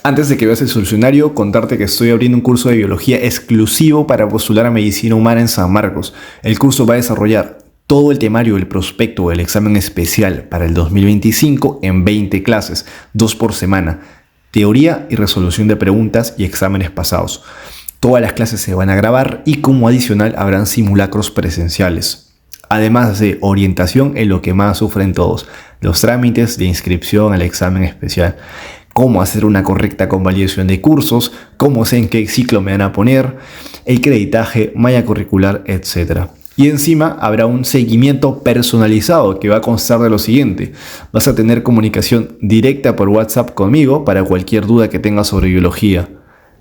Antes de que veas el solucionario, contarte que estoy abriendo un curso de biología exclusivo para postular a medicina humana en San Marcos. El curso va a desarrollar todo el temario del prospecto del examen especial para el 2025 en 20 clases, 2 por semana, teoría y resolución de preguntas y exámenes pasados. Todas las clases se van a grabar y como adicional habrán simulacros presenciales. Además de orientación en lo que más sufren todos, los trámites de inscripción al examen especial. Cómo hacer una correcta convalidación de cursos, cómo sé en qué ciclo me van a poner, el creditaje, malla curricular, etc. Y encima habrá un seguimiento personalizado que va a constar de lo siguiente. Vas a tener comunicación directa por WhatsApp conmigo para cualquier duda que tengas sobre biología.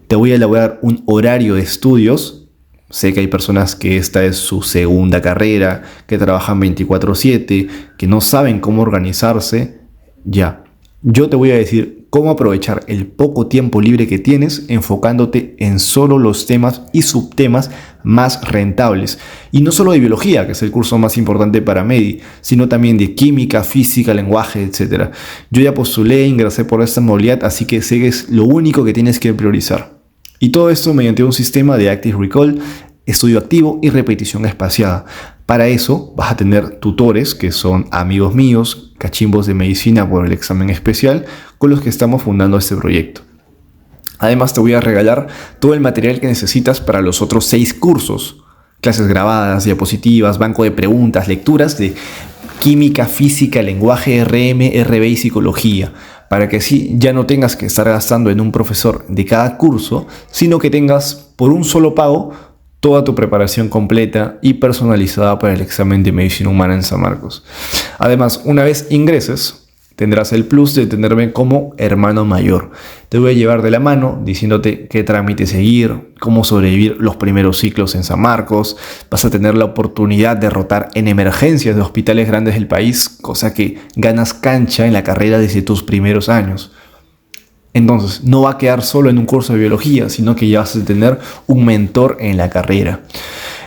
Te voy a elaborar un horario de estudios. Sé que hay personas que esta es su segunda carrera, que trabajan 24/7, que no saben cómo organizarse. Ya, yo te voy a decir cómo aprovechar el poco tiempo libre que tienes enfocándote en solo los temas y subtemas más rentables. Y no solo de biología, que es el curso más importante para Medi, sino también de química, física, lenguaje, etc. Yo ya postulé, ingresé por esta modalidad, así que sé que es lo único que tienes que priorizar. Y todo esto mediante un sistema de Active Recall, estudio activo y repetición espaciada. Para eso vas a tener tutores que son amigos míos, cachimbos de medicina por el examen especial, con los que estamos fundando este proyecto. Además te voy a regalar todo el material que necesitas para los otros 6 cursos. Clases grabadas, diapositivas, banco de preguntas, lecturas de química, física, lenguaje, RM, RB y psicología. Para que así ya no tengas que estar gastando en un profesor de cada curso, sino que tengas por un solo pago toda tu preparación completa y personalizada para el examen de medicina humana en San Marcos. Además, una vez ingreses, tendrás el plus de tenerme como hermano mayor. Te voy a llevar de la mano diciéndote qué trámite seguir, cómo sobrevivir los primeros ciclos en San Marcos. Vas a tener la oportunidad de rotar en emergencias de hospitales grandes del país, cosa que ganas cancha en la carrera desde tus primeros años. Entonces, no va a quedar solo en un curso de biología, sino que ya vas a tener un mentor en la carrera.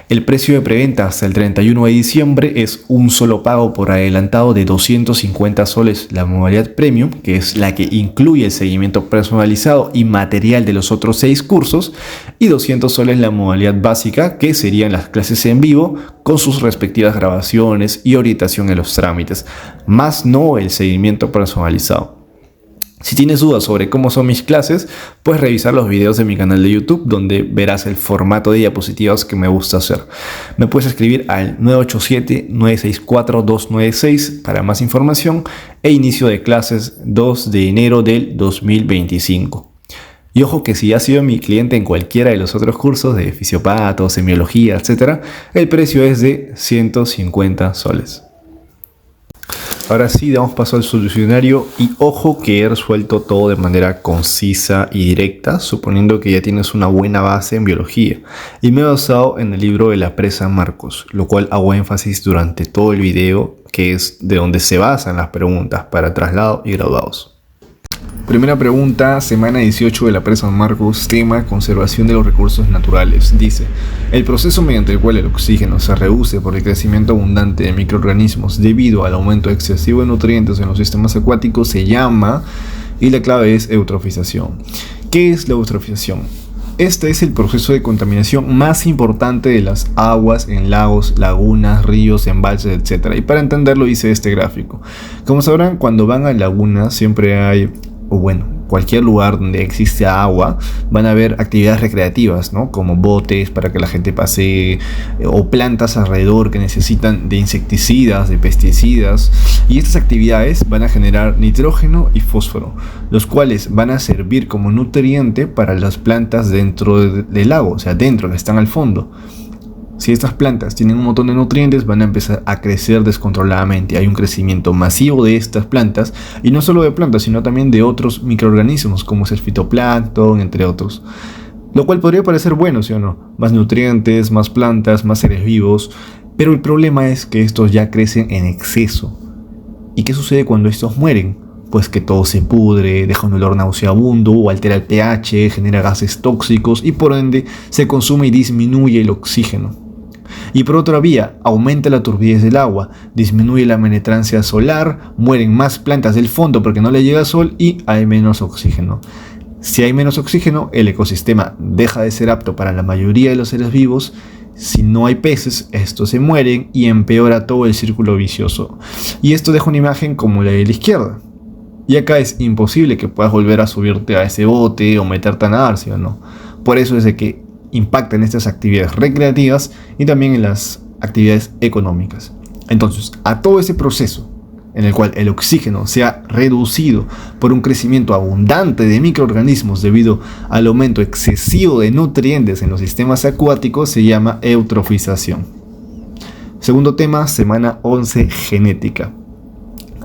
El precio de preventa hasta el 31 de diciembre es un solo pago por adelantado de 250 soles la modalidad premium, que es la que incluye el seguimiento personalizado y material de los otros 6 cursos, y 200 soles la modalidad básica, que serían las clases en vivo con sus respectivas grabaciones y orientación en los trámites, más no el seguimiento personalizado. Si tienes dudas sobre cómo son mis clases, puedes revisar los videos de mi canal de YouTube, donde verás el formato de diapositivas que me gusta hacer. Me puedes escribir al 987-964-296 para más información e inicio de clases 2 de enero del 2025. Y ojo que si ya has sido mi cliente en cualquiera de los otros cursos de fisiopato, semiología, etc., el precio es de 150 soles. Ahora sí, damos paso al solucionario y ojo que he resuelto todo de manera concisa y directa, suponiendo que ya tienes una buena base en biología. Y me he basado en el libro de la Presa Marcos, lo cual hago énfasis durante todo el video, que es de donde se basan las preguntas para traslado y graduados. Primera pregunta, semana 18 de la Presa Marcos, tema conservación de los recursos naturales. Dice, el proceso mediante el cual el oxígeno se reduce por el crecimiento abundante de microorganismos debido al aumento excesivo de nutrientes en los sistemas acuáticos se llama, y la clave es eutrofización. ¿Qué es la eutrofización? Este es el proceso de contaminación más importante de las aguas en lagos, lagunas, ríos, embalses, etc. Y para entenderlo hice este gráfico. Como sabrán, cuando van a lagunas siempre hay, cualquier lugar donde existe agua, van a haber actividades recreativas, ¿no? Como botes para que la gente pasee, o plantas alrededor que necesitan de insecticidas, de pesticidas. Y estas actividades van a generar nitrógeno y fósforo, los cuales van a servir como nutriente para las plantas dentro del lago, o sea, dentro, que están al fondo. Si estas plantas tienen un montón de nutrientes, van a empezar a crecer descontroladamente. Hay un crecimiento masivo de estas plantas, y no solo de plantas, sino también de otros microorganismos, como es el fitoplancton, entre otros. Lo cual podría parecer bueno, ¿sí o no? Más nutrientes, más plantas, más seres vivos. Pero el problema es que estos ya crecen en exceso. ¿Y qué sucede cuando estos mueren? Pues que todo se pudre, deja un olor nauseabundo o altera el pH, genera gases tóxicos y por ende se consume y disminuye el oxígeno. Y por otra vía, aumenta la turbidez del agua, disminuye la penetrancia solar, mueren más plantas del fondo porque no le llega sol y hay menos oxígeno. Si hay menos oxígeno, el ecosistema deja de ser apto para la mayoría de los seres vivos. Si no hay peces, estos se mueren y empeora todo el círculo vicioso. Y esto deja una imagen como la de la izquierda. Y acá es imposible que puedas volver a subirte a ese bote o meterte a nadar, ¿sí o no? Por eso es de que impacta en estas actividades recreativas y también en las actividades económicas. Entonces, a todo ese proceso en el cual el oxígeno se ha reducido por un crecimiento abundante de microorganismos debido al aumento excesivo de nutrientes en los sistemas acuáticos, se llama eutrofización. Segundo tema, semana 11, genética.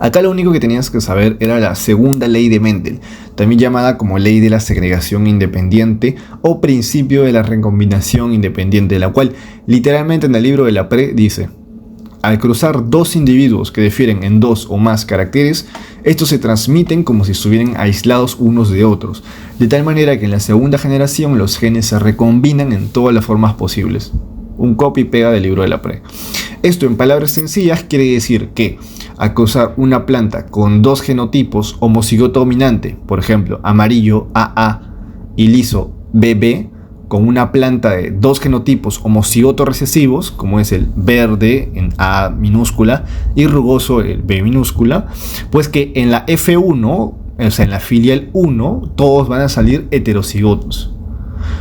Acá lo único que tenías que saber era la segunda ley de Mendel, también llamada como ley de la segregación independiente o principio de la recombinación independiente, la cual literalmente en el libro de la PRE dice: al cruzar dos individuos que difieren en dos o más caracteres, estos se transmiten como si estuvieran aislados unos de otros, de tal manera que en la segunda generación los genes se recombinan en todas las formas posibles. Un copy y pega del libro de la PRE. Esto, en palabras sencillas, quiere decir que al cruzar una planta con dos genotipos homocigoto dominante, por ejemplo, amarillo AA y liso BB, con una planta de dos genotipos homocigoto recesivos, como es el verde en A minúscula y rugoso el B minúscula, pues que en la F1, o sea en la filial 1, todos van a salir heterocigotos.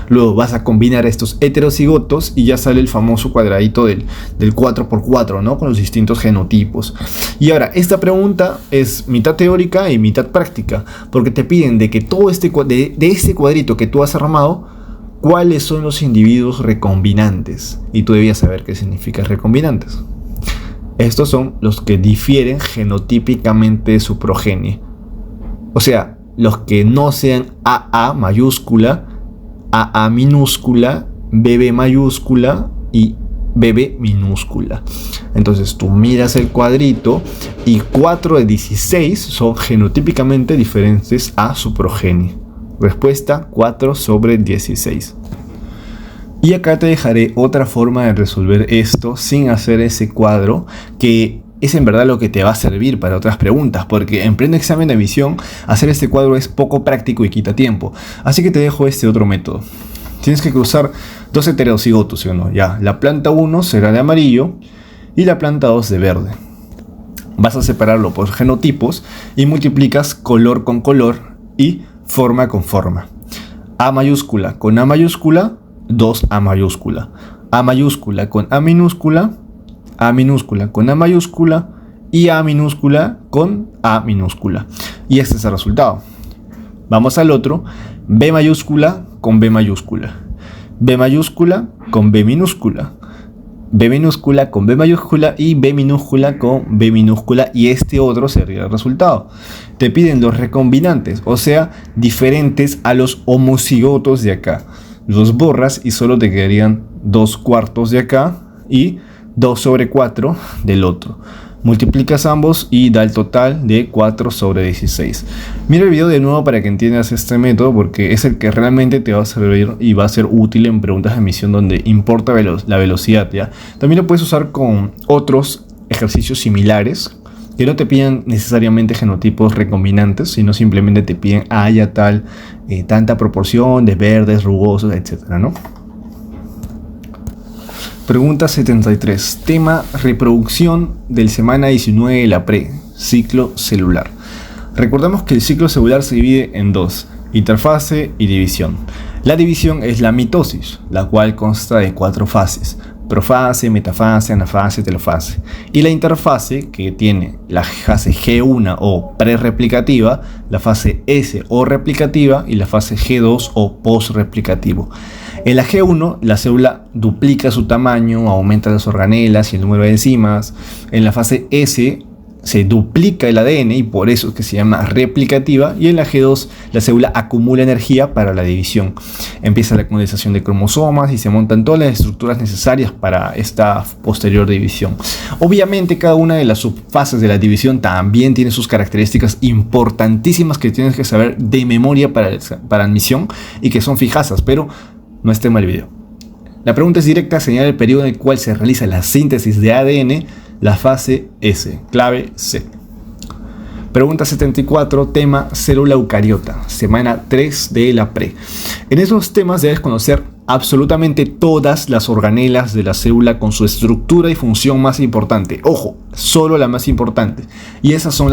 Luego vas a combinar estos heterocigotos y ya sale el famoso cuadradito del 4x4, ¿no? Con los distintos genotipos. Y ahora, esta pregunta es mitad teórica y mitad práctica, porque te piden de que todo este cuadrito que tú has armado, ¿cuáles son los individuos recombinantes? Y tú debías saber qué significa recombinantes. Estos son los que difieren genotípicamente de su progenie. O sea, los que no sean AA mayúscula, AA minúscula, BB mayúscula y BB minúscula. Entonces tú miras el cuadrito y 4 de 16 son genotípicamente diferentes a su progenie. Respuesta 4/16. Y acá te dejaré otra forma de resolver esto sin hacer ese cuadro, que es en verdad lo que te va a servir para otras preguntas, porque en pleno examen de admisión hacer este cuadro es poco práctico y quita tiempo. Así que te dejo este otro método. Tienes que cruzar dos heterocigotos, ¿sí o no? Ya, la planta 1 será de amarillo y la planta 2 de verde. Vas a separarlo por genotipos y multiplicas color con color y forma con forma. A mayúscula con A mayúscula, 2A mayúscula. A mayúscula con A minúscula con A mayúscula y A minúscula con A minúscula. Y este es el resultado. Vamos al otro. B mayúscula con B mayúscula. B mayúscula con B minúscula. B minúscula con B mayúscula y B minúscula con B minúscula, y este otro sería el resultado. Te piden los recombinantes, o sea, diferentes a los homocigotos de acá. Los borras y solo te quedarían 2/4 de acá y 2/4 del otro. Multiplicas ambos y da el total de 4/16. Mira el video de nuevo para que entiendas este método, porque es el que realmente te va a servir y va a ser útil en preguntas de admisión donde importa la velocidad, ¿ya? También lo puedes usar con otros ejercicios similares que no te piden necesariamente genotipos recombinantes, sino simplemente te piden haya tanta proporción de verdes, rugosos, etcétera, ¿no? Pregunta 73. Tema reproducción del semana 19 de la PRE, ciclo celular. Recordemos que el ciclo celular se divide en dos, interfase y división. La división es la mitosis, la cual consta de 4 fases: profase, metafase, anafase, telofase. Y la interfase, que tiene la fase G1 o prereplicativa, la fase S o replicativa y la fase G2 o posreplicativo. En la G1, la célula duplica su tamaño, aumenta las organelas y el número de enzimas. En la fase S se duplica el ADN y por eso es que se llama replicativa. Y en la G2, la célula acumula energía para la división. Empieza la condensación de cromosomas y se montan todas las estructuras necesarias para esta posterior división. Obviamente, cada una de las subfases de la división también tiene sus características importantísimas que tienes que saber de memoria para admisión y que son fijazas, pero no es tema del video. La pregunta es directa, señala el periodo en el cual se realiza la síntesis de ADN, la fase S, clave C. Pregunta 74, tema célula eucariota, semana 3 de la pre. En esos temas debes conocer absolutamente todas las organelas de la célula con su estructura y función más importante. Ojo, solo la más importante. Y esas son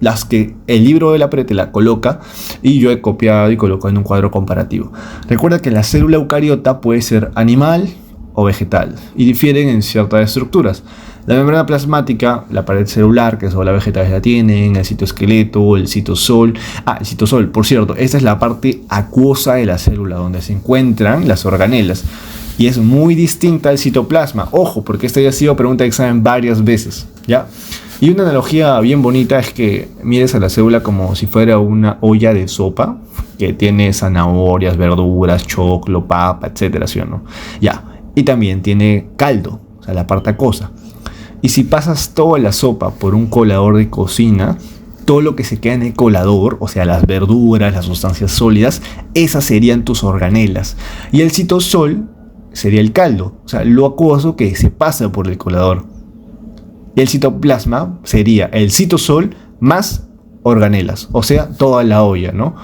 las que el libro de la pre te la coloca y yo he copiado y colocado en un cuadro comparativo. Recuerda que la célula eucariota puede ser animal o vegetal y difieren en ciertas estructuras. La membrana plasmática, la pared celular, que solo las vegetales la tienen, el citoesqueleto, el citosol. El citosol, por cierto, esta es la parte acuosa de la célula donde se encuentran las organelas y es muy distinta al citoplasma. Ojo, porque esta ya ha sido pregunta de examen varias veces, ¿ya? Y una analogía bien bonita es que mires a la célula como si fuera una olla de sopa que tiene zanahorias, verduras, choclo, papa, etcétera, ¿sí o no? Ya. Y también tiene caldo, o sea, la parte acuosa. Y si pasas toda la sopa por un colador de cocina, todo lo que se queda en el colador, o sea, las verduras, las sustancias sólidas, esas serían tus organelas. Y el citosol sería el caldo, o sea, lo acuoso que se pasa por el colador. Y el citoplasma sería el citosol más organelas, o sea, toda la olla, ¿no?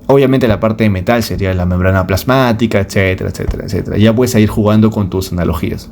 Obviamente la parte de metal sería la membrana plasmática, etcétera, etcétera, etcétera. Ya puedes ir jugando con tus analogías.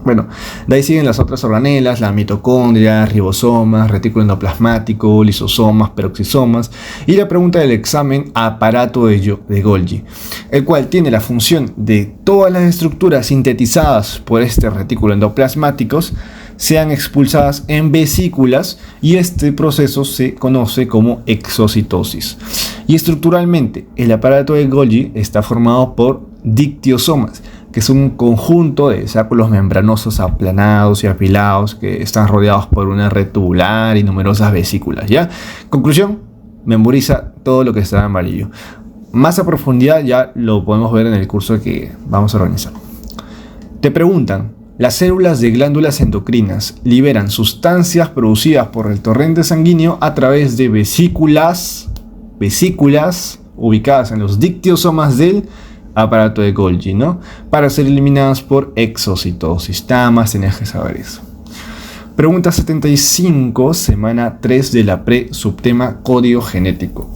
Bueno, de ahí siguen las otras organelas, la mitocondria, ribosomas, retículo endoplasmático, lisosomas, peroxisomas y la pregunta del examen aparato de Golgi, el cual tiene la función de todas las estructuras sintetizadas por este retículo endoplasmáticos sean expulsadas en vesículas y este proceso se conoce como exocitosis. Y estructuralmente el aparato de Golgi está formado por dictiosomas, que es un conjunto de sacos membranosos aplanados y apilados que están rodeados por una red tubular y numerosas vesículas, ¿ya? Conclusión, memoriza todo lo que está en amarillo. Más a profundidad ya lo podemos ver en el curso que vamos a organizar. Te preguntan, las células de glándulas endocrinas liberan sustancias producidas por el torrente sanguíneo a través de vesículas ubicadas en los dictiosomas del aparato de Golgi, ¿no? Para ser eliminadas por exocitosis. Nada más tenías que saber eso. Pregunta 75, semana 3 de la pre, subtema código genético.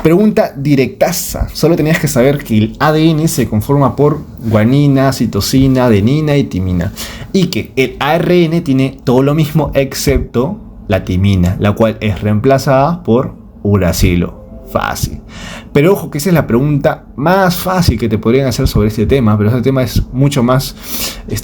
Pregunta directaza. Solo tenías que saber que el ADN se conforma por guanina, citosina, adenina y timina. Y que el ARN tiene todo lo mismo excepto la timina, la cual es reemplazada por uracilo. Fácil. Pero ojo que esa es la pregunta más fácil que te podrían hacer sobre este tema, pero este tema es mucho más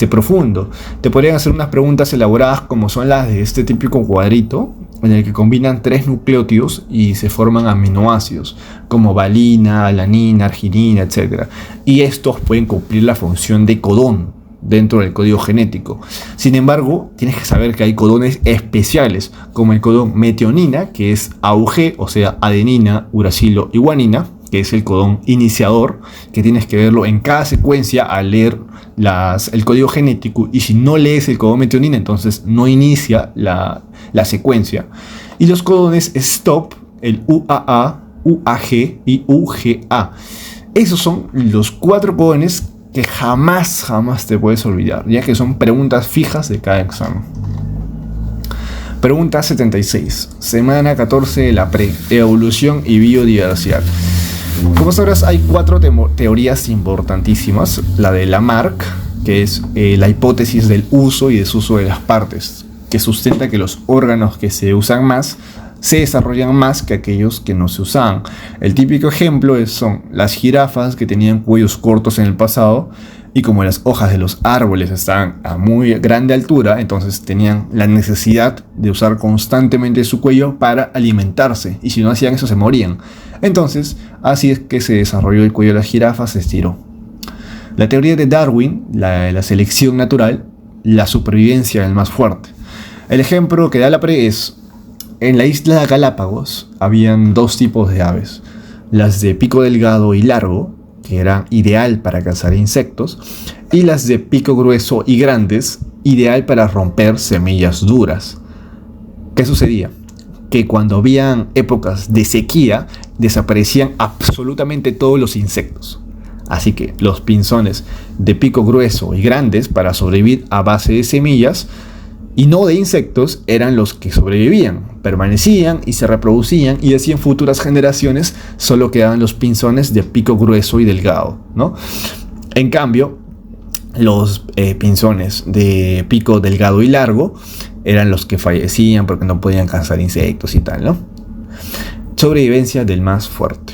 profundo. Te podrían hacer unas preguntas elaboradas como son las de este típico cuadrito en el que combinan 3 nucleótidos y se forman aminoácidos como valina, alanina, arginina, etc. Y estos pueden cumplir la función de codón dentro del código genético. Sin embargo, tienes que saber que hay codones especiales, como el codón metionina, que es AUG, o sea, adenina, uracilo y guanina, que es el codón iniciador, que tienes que verlo en cada secuencia al leer el código genético, y si no lees el codón metionina, entonces no inicia la secuencia. Y los codones stop, el UAA, UAG y UGA. Esos son los 4 codones que jamás te puedes olvidar, ya que son preguntas fijas de cada examen. Pregunta 76, semana 14 de la pre, evolución y biodiversidad. Como sabrás, hay 4 teorías importantísimas. La de Lamarck, que es la hipótesis del uso y desuso de las partes, que sustenta que los órganos que se usan más se desarrollan más que aquellos que no se usaban. El típico ejemplo son las jirafas, que tenían cuellos cortos en el pasado, y como las hojas de los árboles estaban a muy grande altura, entonces tenían la necesidad de usar constantemente su cuello para alimentarse, y si no hacían eso se morían. Entonces así es que se desarrolló el cuello de las jirafas, se estiró. La teoría de Darwin, la selección natural, la supervivencia del más fuerte. El ejemplo que da la pre es: en la isla de Galápagos habían 2 tipos de aves, las de pico delgado y largo, que eran ideal para cazar insectos, y las de pico grueso y grandes, ideal para romper semillas duras. ¿Qué sucedía? Que cuando habían épocas de sequía, desaparecían absolutamente todos los insectos. Así que los pinzones de pico grueso y grandes, para sobrevivir a base de semillas, y no de insectos, eran los que sobrevivían, permanecían y se reproducían, y así en futuras generaciones solo quedaban los pinzones de pico grueso y delgado, ¿no? En cambio, los pinzones de pico delgado y largo eran los que fallecían porque no podían cazar insectos y tal, ¿no? Sobrevivencia del más fuerte.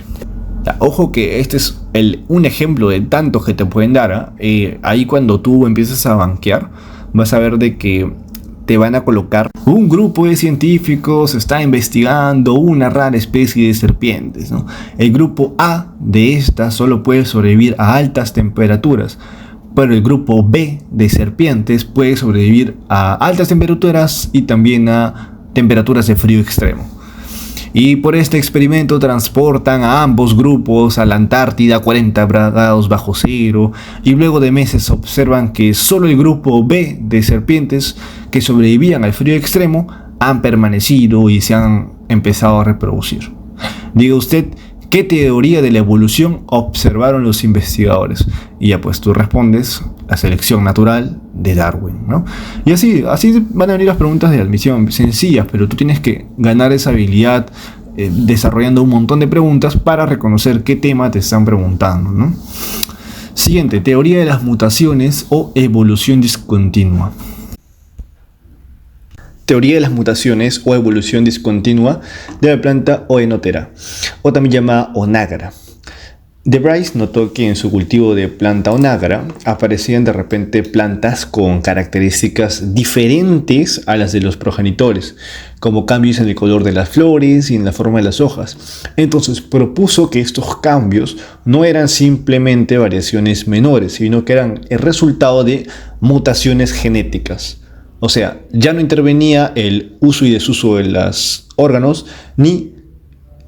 Ojo que este es un ejemplo de tantos que te pueden dar, ¿eh? Ahí cuando tú empiezas a banquear, vas a ver de que te van a colocar un grupo de científicos está investigando una rara especie de serpientes, ¿no? El grupo A de esta solo puede sobrevivir a altas temperaturas, pero el grupo B de serpientes puede sobrevivir a altas temperaturas y también a temperaturas de frío extremo. Y por este experimento transportan a ambos grupos a la Antártida a 40 grados bajo cero, y luego de meses observan que solo el grupo B de serpientes que sobrevivían al frío extremo han permanecido y se han empezado a reproducir. Diga usted, ¿qué teoría de la evolución observaron los investigadores? Y ya pues tú respondes, la selección natural de Darwin, ¿no? Y así van a venir las preguntas de admisión, sencillas, pero tú tienes que ganar esa habilidad desarrollando un montón de preguntas para reconocer qué tema te están preguntando, ¿no? Siguiente, teoría de las mutaciones o evolución discontinua. Teoría de las mutaciones o evolución discontinua de la planta Oenotera, o también llamada onágara. De Bryce notó que en su cultivo de planta onágara aparecían de repente plantas con características diferentes a las de los progenitores, como cambios en el color de las flores y en la forma de las hojas. Entonces propuso que estos cambios no eran simplemente variaciones menores, sino que eran el resultado de mutaciones genéticas. O sea, ya no intervenía el uso y desuso de los órganos ni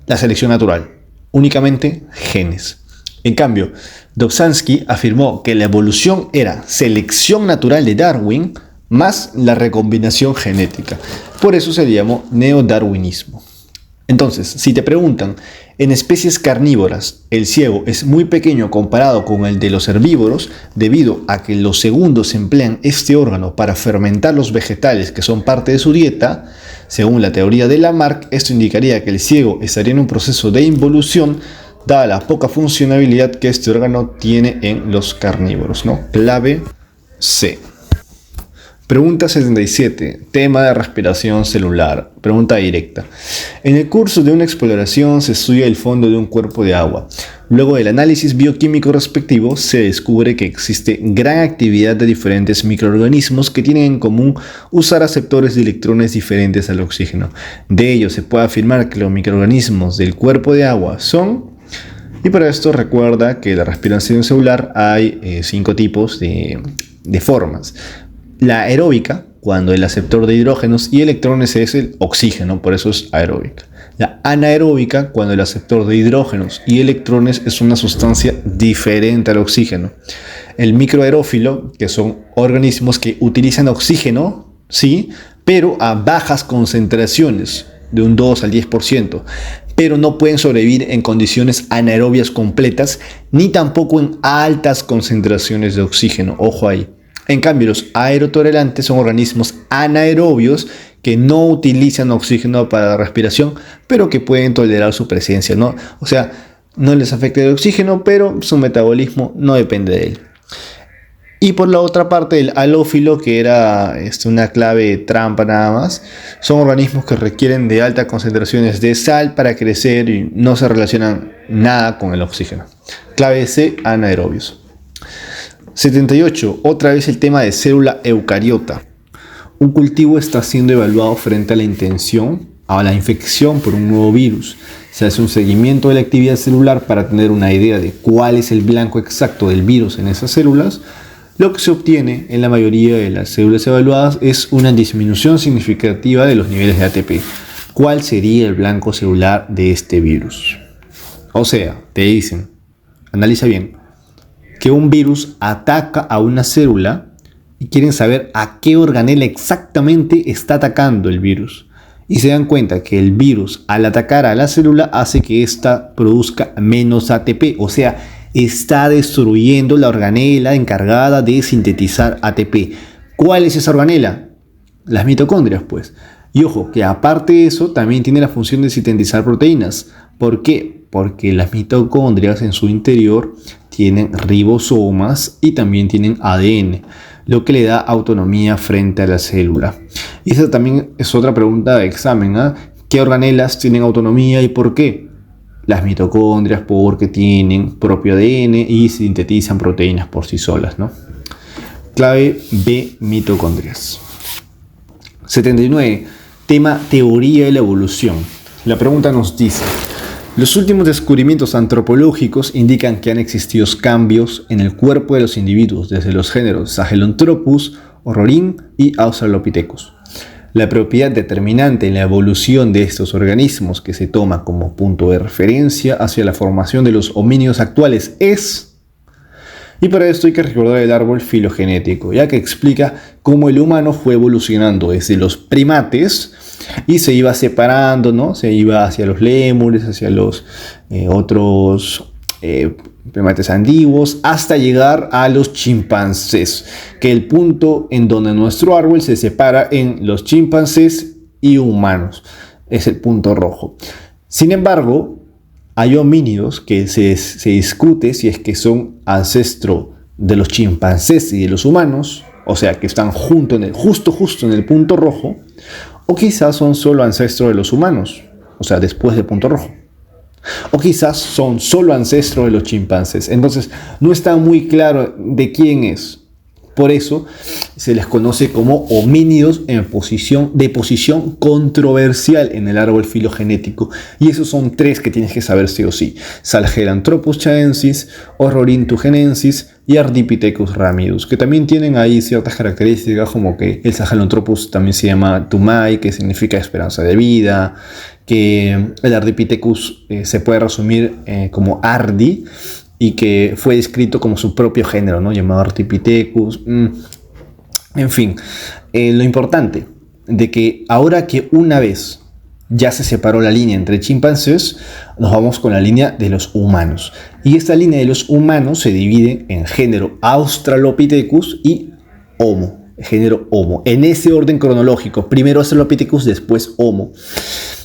la selección natural, únicamente genes. En cambio, Dobzhansky afirmó que la evolución era selección natural de Darwin más la recombinación genética. Por eso se le llamó neodarwinismo. Entonces, si te preguntan, en especies carnívoras, el ciego es muy pequeño comparado con el de los herbívoros, debido a que los segundos emplean este órgano para fermentar los vegetales que son parte de su dieta. Según la teoría de Lamarck, esto indicaría que el ciego estaría en un proceso de involución, dada la poca funcionalidad que este órgano tiene en los carnívoros, ¿no? Clave C. Pregunta 77. Tema de respiración celular. Pregunta directa. En el curso de una exploración se estudia el fondo de un cuerpo de agua. Luego del análisis bioquímico respectivo, se descubre que existe gran actividad de diferentes microorganismos que tienen en común usar aceptores de electrones diferentes al oxígeno. De ello se puede afirmar que los microorganismos del cuerpo de agua son... Y para esto recuerda que la respiración celular hay 5 tipos de formas. La aeróbica, cuando el aceptor de hidrógenos y electrones es el oxígeno, por eso es aeróbica. La anaeróbica, cuando el aceptor de hidrógenos y electrones es una sustancia diferente al oxígeno. El microaerófilo, que son organismos que utilizan oxígeno, sí, pero a bajas concentraciones, de un 2 al 10%. Pero no pueden sobrevivir en condiciones anaerobias completas, ni tampoco en altas concentraciones de oxígeno. Ojo ahí. En cambio, los aerotolerantes son organismos anaerobios que no utilizan oxígeno para la respiración, pero que pueden tolerar su presencia, ¿no? O sea, no les afecta el oxígeno, pero su metabolismo no depende de él. Y por la otra parte, el halófilo, que era una clave trampa nada más, son organismos que requieren de altas concentraciones de sal para crecer y no se relacionan nada con el oxígeno. Clave C, anaerobios. 78. Otra vez el tema de célula eucariota. Un cultivo está siendo evaluado frente a la infección por un nuevo virus. Se hace un seguimiento de la actividad celular para tener una idea de cuál es el blanco exacto del virus en esas células. Lo que se obtiene en la mayoría de las células evaluadas es una disminución significativa de los niveles de ATP. ¿Cuál sería el blanco celular de este virus? O sea, te dicen, analiza bien, que un virus ataca a una célula y quieren saber a qué organela exactamente está atacando el virus. Y se dan cuenta que el virus, al atacar a la célula, hace que ésta produzca menos ATP, o sea, está destruyendo la organela encargada de sintetizar ATP. ¿Cuál es esa organela? Las mitocondrias, pues. Y ojo, que aparte de eso, también tiene la función de sintetizar proteínas. ¿Por qué? Porque las mitocondrias en su interior tienen ribosomas y también tienen ADN, lo que le da autonomía frente a la célula. Y esa también es otra pregunta de examen, ¿eh? ¿Qué organelas tienen autonomía y por qué? Las mitocondrias, porque tienen propio ADN y sintetizan proteínas por sí solas, ¿no? Clave B, mitocondrias. 79. Tema teoría de la evolución. La pregunta nos dice: los últimos descubrimientos antropológicos indican que han existido cambios en el cuerpo de los individuos desde los géneros Sahelanthropus, Orrorin y Australopithecus. La propiedad determinante en la evolución de estos organismos, que se toma como punto de referencia hacia la formación de los homínidos actuales, es... Y para esto hay que recordar el árbol filogenético, ya que explica cómo el humano fue evolucionando desde los primates y se iba separando, ¿no? Se iba hacia los lémures, hacia los otros primates antiguos, hasta llegar a los chimpancés, que el punto en donde nuestro árbol se separa en los chimpancés y humanos es el punto rojo. Sin embargo, hay homínidos que se discute si es que son ancestro de los chimpancés y de los humanos, o sea, que están justo en el punto rojo, o quizás son solo ancestros de los humanos, o sea, después del punto rojo. O quizás son solo ancestros de los chimpancés. Entonces, no está muy claro de quién es. Por eso se les conoce como homínidos de posición controversial en el árbol filogenético. Y esos son tres que tienes que saber sí o sí: Sahelanthropus chaensis, Orrorin tugenensis y Ardipithecus ramidus, que también tienen ahí ciertas características, como que el Sahelanthropus también se llama Tumai, que significa esperanza de vida, que el Ardipithecus se puede resumir como Ardi, y que fue descrito como su propio género, ¿no? Llamado Ardipithecus. En fin, lo importante de que ahora que una vez ya se separó la línea entre chimpancés, nos vamos con la línea de los humanos. Y esta línea de los humanos se divide en género Australopithecus y Homo. Género Homo. En ese orden cronológico. Primero Australopithecus, después Homo.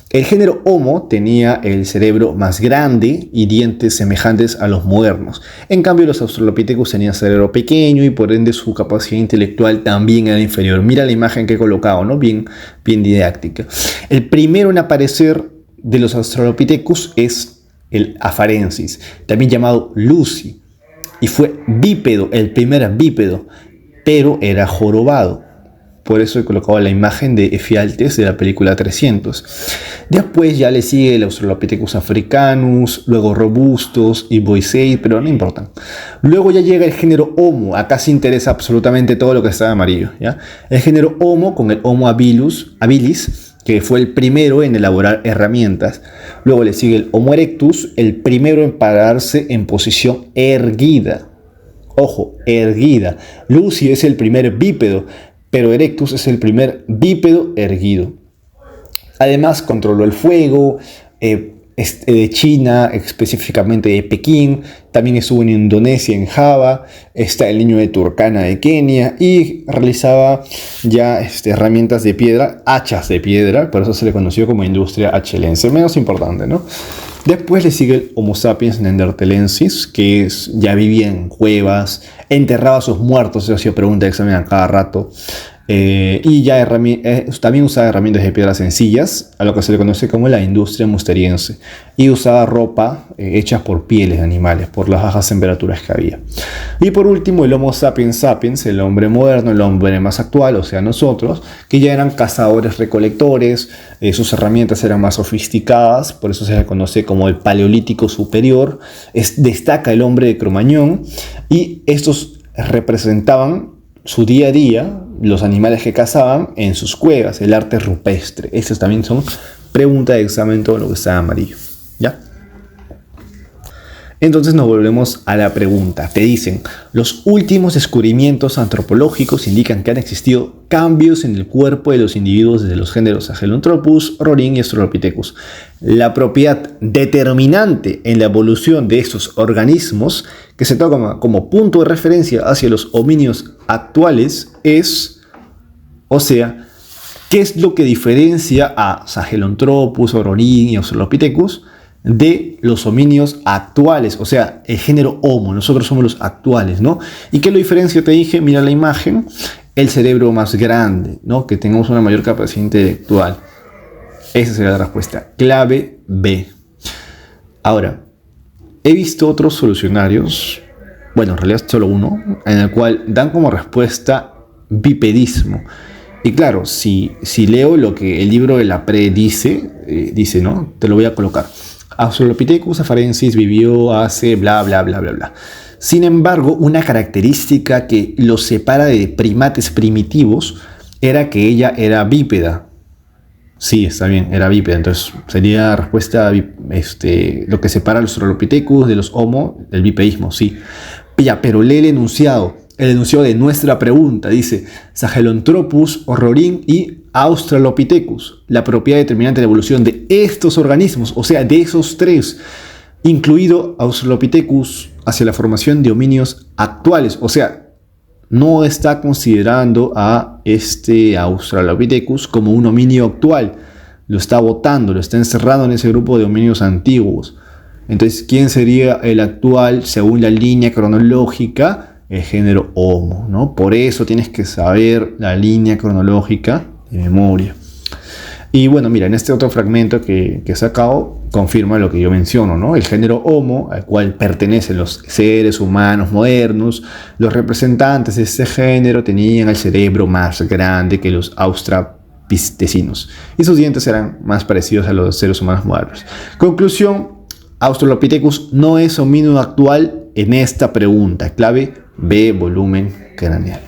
El género Homo tenía el cerebro más grande y dientes semejantes a los modernos. En cambio, los Australopithecus tenían cerebro pequeño y por ende su capacidad intelectual también era inferior. Mira la imagen que he colocado, ¿no? Bien didáctica. El primero en aparecer de los Australopithecus es el Afarensis, también llamado Lucy, y fue bípedo, el primer bípedo, pero era jorobado. Por eso he colocado la imagen de Ephialtes de la película 300. Después ya le sigue el Australopithecus africanus, luego robustos y boisei, pero no importan. Luego ya llega el género Homo. Acá se interesa absolutamente todo lo que está amarillo, ¿ya? El género Homo con el Homo habilis, que fue el primero en elaborar herramientas. Luego le sigue el Homo erectus, el primero en pararse en posición erguida. Ojo, erguida. Lucy es el primer bípedo, pero Erectus es el primer bípedo erguido. Además, controló el fuego de China, específicamente de Pekín. También estuvo en Indonesia, en Java. Está el niño de Turkana de Kenia. Y realizaba ya herramientas de piedra, hachas de piedra. Por eso se le conoció como industria hachelense. Menos importante, ¿no? Después le sigue el Homo sapiens neanderthalensis, que ya vivía en cuevas, enterraba a sus muertos, se hacía preguntas de examen a cada rato, y ya también usaba herramientas de piedras sencillas, a lo que se le conoce como la industria musteriense, y usaba ropa hecha por pieles de animales, por las bajas temperaturas que había. Y por último, el Homo sapiens sapiens, el hombre moderno, el hombre más actual, o sea, nosotros, que ya eran cazadores recolectores, sus herramientas eran más sofisticadas, por eso se le conoce como el Paleolítico superior. Destaca el hombre de Cromañón, y estos representaban su día a día, los animales que cazaban en sus cuevas, el arte rupestre. Estas también son preguntas de examen, todo lo que está amarillo, ¿ya? Entonces nos volvemos a la pregunta. Te dicen: los últimos descubrimientos antropológicos indican que han existido cambios en el cuerpo de los individuos desde los géneros Sahelanthropus, Orrorin y Australopithecus. La propiedad determinante en la evolución de estos organismos, que se toma como punto de referencia hacia los homínidos actuales, es, o sea, ¿Qué es lo que diferencia a Sahelanthropus, Orrorin y Australopithecus de los homínidos actuales? O sea, el género Homo, nosotros somos los actuales, ¿no? ¿Y qué lo diferencia? Te dije, mira la imagen, el cerebro más grande, ¿no? Que tengamos una mayor capacidad intelectual. Esa sería la respuesta. Clave B. Ahora, he visto otros solucionarios, bueno, en realidad solo uno, en el cual dan como respuesta bipedismo. Y claro, si leo lo que el libro de la PRE dice, ¿no? Te lo voy a colocar. Australopithecus afarensis vivió hace bla, bla, bla, bla, bla. Sin embargo, una característica que los separa de primates primitivos era que ella era bípeda. Sí, está bien, era bípeda. Entonces sería respuesta lo que separa a los Australopithecus de los Homo, el bipedismo, sí. Ya, pero lee el enunciado de nuestra pregunta. Dice Sahelanthropus, Orrorin y Australopithecus. La propiedad determinante de la evolución de estos organismos, o sea, de esos tres, incluido Australopithecus, hacia la formación de homínidos actuales. O sea, no está considerando a Australopithecus como un homínido actual. Lo está botando, lo está encerrando en ese grupo de homínidos antiguos. Entonces, ¿quién sería el actual según la línea cronológica? El género Homo, ¿no? Por eso tienes que saber la línea cronológica de memoria. Y bueno, mira, en este otro fragmento que he sacado, confirma lo que yo menciono, ¿no? El género Homo, al cual pertenecen los seres humanos modernos, los representantes de este género tenían el cerebro más grande que los australopithecinos, y sus dientes eran más parecidos a los seres humanos modernos. Conclusión: Australopithecus no es homínido actual en esta pregunta. Clave B, volumen craneal.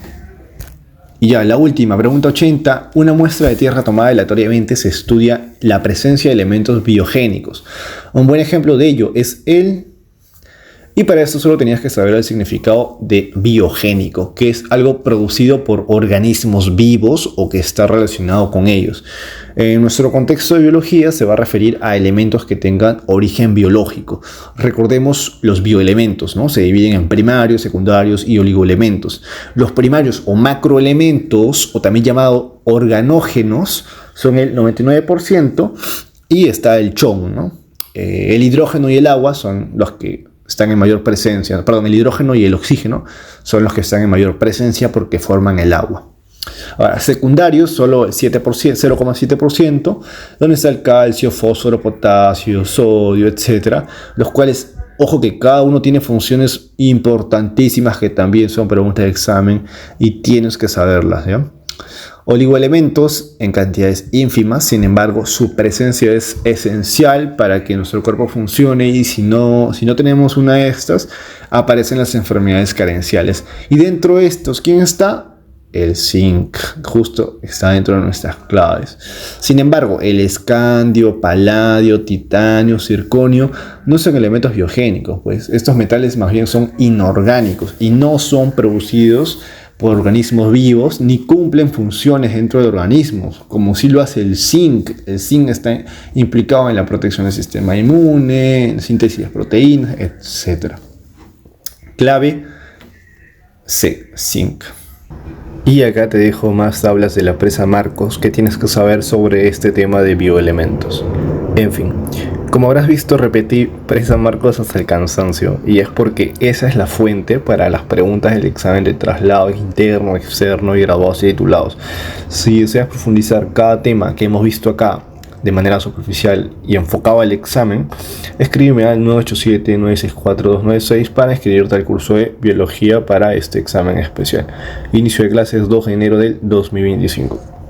Y ya, la última, pregunta 80. Una muestra de tierra tomada aleatoriamente se estudia la presencia de elementos biogénicos. Un buen ejemplo de ello es el... Y para esto solo tenías que saber el significado de biogénico, que es algo producido por organismos vivos o que está relacionado con ellos. En nuestro contexto de biología se va a referir a elementos que tengan origen biológico. Recordemos los bioelementos, ¿no? Se dividen en primarios, secundarios y oligoelementos. Los primarios o macroelementos, o también llamados organógenos, son el 99%, y está el chon, ¿no? El hidrógeno y el agua son los que están en mayor presencia. Perdón, el hidrógeno y el oxígeno son los que están en mayor presencia porque forman el agua. Ahora, secundarios, solo el 0,7%, donde está el calcio, fósforo, potasio, sodio, etc. Los cuales, ojo que cada uno tiene funciones importantísimas que también son preguntas de examen y tienes que saberlas, ¿ya? Oligoelementos en cantidades ínfimas, sin embargo, su presencia es esencial para que nuestro cuerpo funcione, y si no tenemos una de estas, aparecen las enfermedades carenciales. Y dentro de estos, ¿quién está? El zinc, justo está dentro de nuestras claves. Sin embargo, el escandio, paladio, titanio, circonio no son elementos biogénicos, pues estos metales más bien son inorgánicos y no son producidos por organismos vivos ni cumplen funciones dentro de organismos, como si lo hace el zinc. El zinc está implicado en la protección del sistema inmune, en la síntesis de proteínas, etc. Clave C, zinc. Y acá te dejo más tablas de la presa Marcos que tienes que saber sobre este tema de bioelementos. En fin, como habrás visto, repetí presa Marcos hasta el cansancio, y es porque esa es la fuente para las preguntas del examen de traslado interno, externo y graduados y titulados. Si deseas profundizar cada tema que hemos visto acá de manera superficial y enfocado al examen, escríbeme al 987-964-296 para inscribirte al curso de biología para este examen especial. Inicio de clases 2 de enero del 2025.